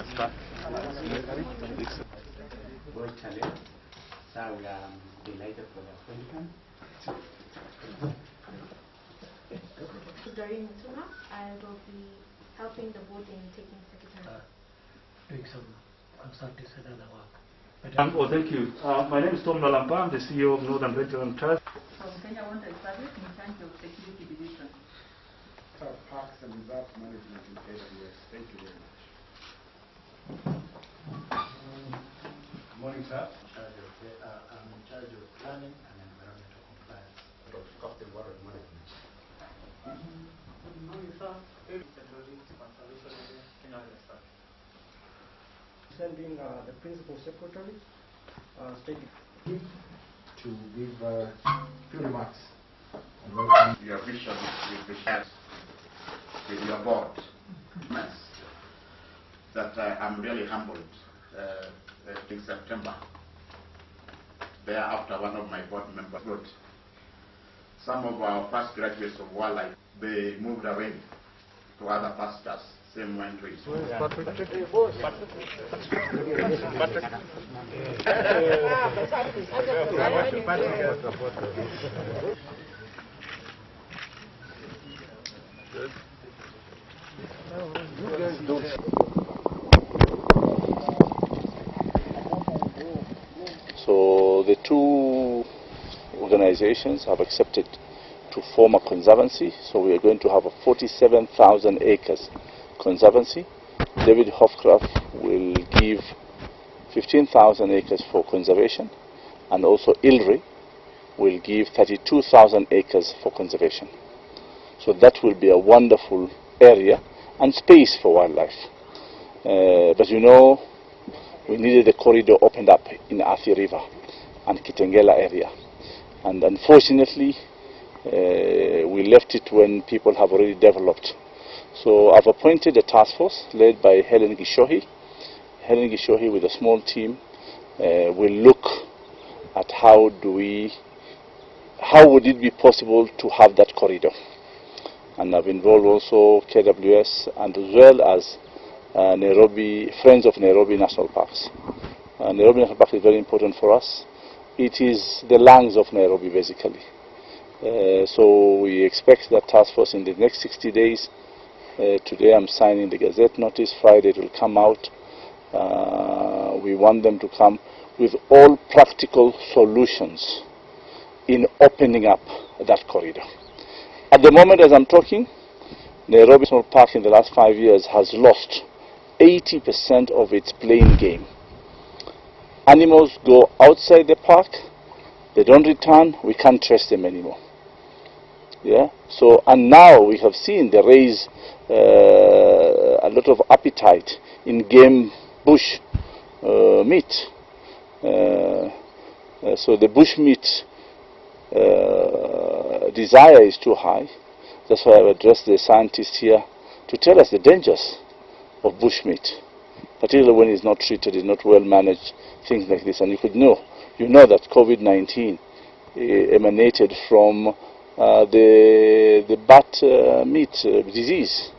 So we are delighted for the appointment. During Mutuma, I will be helping the board in taking secretary. Doing some consulting and other work. Well, thank you. My name is Tom Nalampa. I'm the CEO of Northern Veteran Trust. From Kenya Wanted Service in charge of security division. Parks and Reserve Management in KWS. Thank you very much. Good morning, sir. I'm in charge of planning and environmental compliance. Of cost and water management. Good morning, sir. Sending the principal secretary To give few remarks. Your vision will be shared with your board. That I'm really humbled in September. Thereafter, one of my board members wrote, some of our past graduates of wildlife, they moved away to other pastures. Same went to his So the two organizations have accepted to form a conservancy. So we are going to have a 47,000 acres conservancy. David Hofcraft will give 15,000 acres for conservation, and also ILRI will give 32,000 acres for conservation. So that will be a wonderful area and space for wildlife. But you know, we needed the corridor opened up in Athi River and Kitengela area. And unfortunately, we left it when people have already developed. So I've appointed a task force led by Helen Gishohi. Helen Gishohi with a small team will look at how would it be possible to have that corridor. And I've involved also KWS and as well as Friends of Nairobi National Parks. Nairobi National Park is very important for us. It is the lungs of Nairobi basically. So we expect that task force in the next 60 days. Today I'm signing the Gazette notice. Friday it will come out. We want them to come with all practical solutions in opening up that corridor. At the moment as I'm talking, Nairobi National Park in the last 5 years has lost 80% of its playing game. Animals go outside the park, they don't return, we can't trace them anymore. Yeah. So, and now we have seen they raise a lot of appetite in game bush meat. So the bush meat desire is too high. That's why I've addressed the scientists here to tell us the dangers of bush meat, particularly when it's not treated, it's not well managed, things like this. And you know that COVID-19 emanated from the bat meat disease.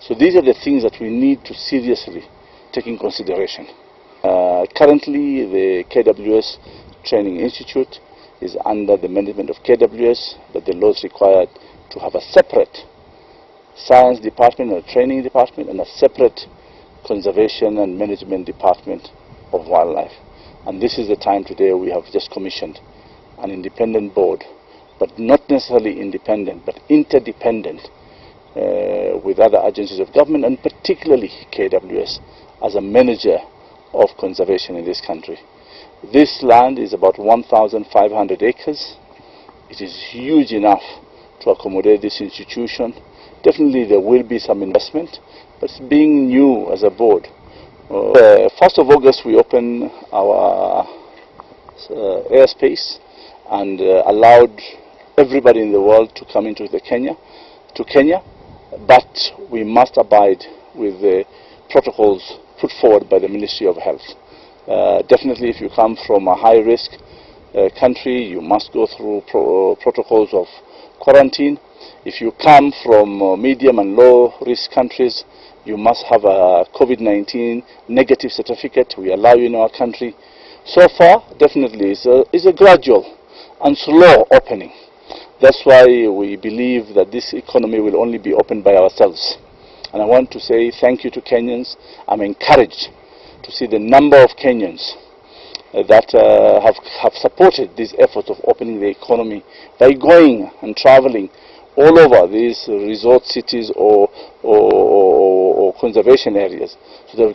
So these are the things that we need to seriously take in consideration. Currently, the KWS Training Institute is under the management of KWS, but the laws required to have a separate science department or training department and a separate conservation and management department of wildlife. And this is the time today we have just commissioned an independent board, but not necessarily independent, but interdependent with other agencies of government, and particularly KWS as a manager of conservation in this country. This land is about 1,500 acres. It is huge enough to accommodate this institution. Definitely there will be some investment, but being new as a board. 1st of August we open our airspace and allowed everybody in the world to come into Kenya, but we must abide with the protocols put forward by the Ministry of Health. Definitely if you come from a high-risk country, you must go through protocols of quarantine. If you come from medium and low-risk countries, you must have a COVID-19 negative certificate. We allow you in our country. So far, definitely, it's a gradual and slow opening. That's why we believe that this economy will only be opened by ourselves. And I want to say thank you to Kenyans. I'm encouraged to see the number of Kenyans that have supported this effort of opening the economy by going and traveling all over these resort cities or conservation areas, so that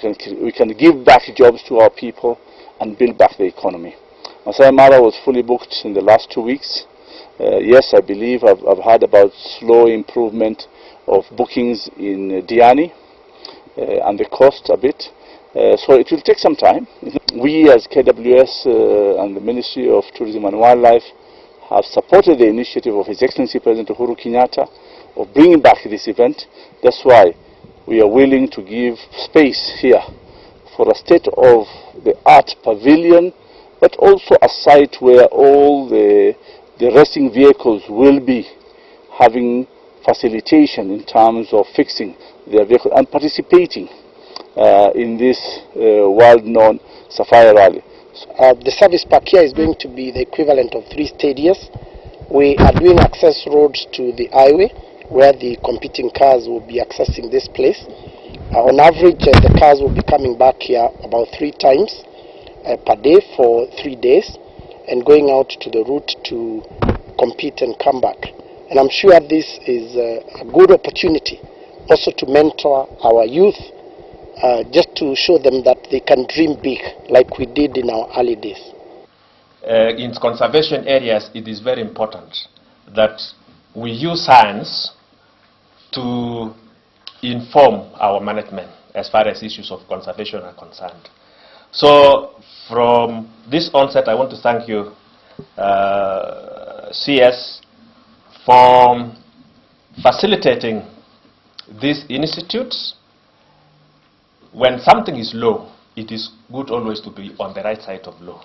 we can give back jobs to our people and build back the economy. Masai Mara was fully booked in the last 2 weeks. Yes, I believe I've heard about slow improvement of bookings in Diani and the cost a bit. So it will take some time. We as KWS and the Ministry of Tourism and Wildlife have supported the initiative of His Excellency President Uhuru Kenyatta of bringing back this event. That's why we are willing to give space here for a state-of-the-art pavilion, but also a site where all the racing vehicles will be having facilitation in terms of fixing their vehicle and participating in this world-known safari rally. The service park here is going to be the equivalent of 3 stadiums. We are doing access roads to the highway where the competing cars will be accessing this place. On average, the cars will be coming back here about 3 times per day for 3 days and going out to the route to compete and come back. And I'm sure this is a good opportunity also to mentor our youth, just to show them that they can dream big like we did in our early days. In conservation areas, it is very important that we use science to inform our management as far as issues of conservation are concerned. So from this onset, I want to thank you, CS, for facilitating these institutes. When something is low, it is good always to be on the right side of law.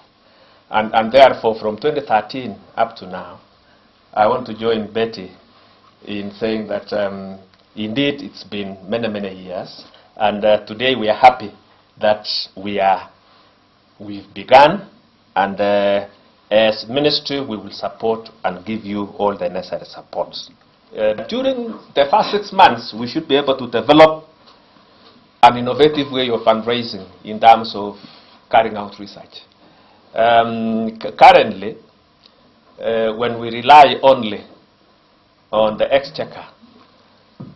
And therefore, from 2013 up to now, I want to join Betty in saying that indeed it's been many, many years. And today we are happy that we've begun. And as ministry, we will support and give you all the necessary supports. During the first 6 months, we should be able to develop an innovative way of fundraising in terms of carrying out research. Currently, when we rely only on the exchequer,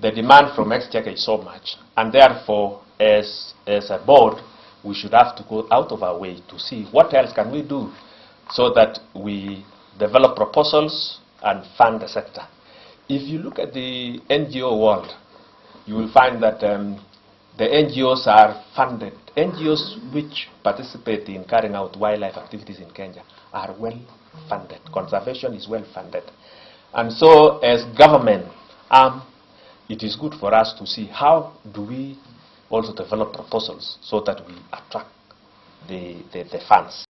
the demand from exchequer is so much, and therefore, as a board, we should have to go out of our way to see what else can we do so that we develop proposals and fund the sector. If you look at the NGO world, you will find that the NGOs are funded. NGOs which participate in carrying out wildlife activities in Kenya are well funded. Conservation is well funded. And so as government arm, it is good for us to see how do we also develop proposals so that we attract the funds.